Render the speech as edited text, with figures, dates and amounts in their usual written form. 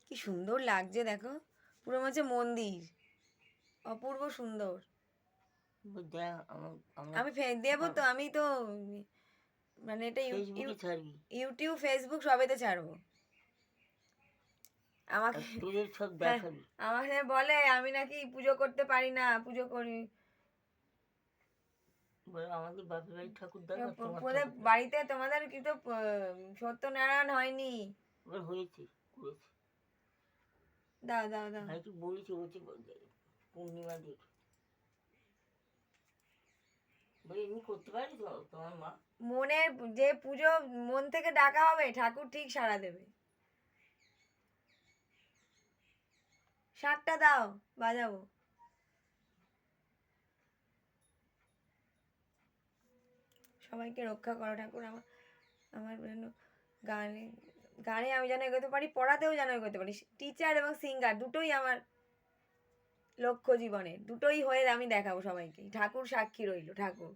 কি সুন্দর লাগছে দেখো, পুরো মনে হচ্ছে মন্দির, অপূর্ব সুন্দর। আমি দেবো তো, আমি তো মানে এটা ইউটিউব ফেসবুক সবেতে ছাড়বো। আমাকে আমাকে বলে আমি নাকি পুজো করতে পারি না, পুজো করি আমাদের বাপের বাড়ির ঠাকুর দেখো, বাড়িতে তোমাদের কি তো সত্যনারায়ণ হয়নি? হয়েছে, করেছে। দাও দাও দাও, ভাই বলেছি পূর্ণিমা দিন এমনি করতে পারি তো তোমার মা? মনের যে পুজো মন থেকে ডাকা হবে, ঠাকুর ঠিক সাড়া দেবে। 7টা দাও, বাজাবো। সবাইকে রক্ষা করো ঠাকুর, আমার যেন গানে গানে আমি যেন এগোতে পারি, পড়াতেও যেন এগোতে পারি। টিচার এবং সিঙ্গার দুটোই আমার লক্ষ্য জীবনে, দুটোই হয়ে আমি দেখাবো সবাইকে। ঠাকুর সাক্ষী রইল, ঠাকুর।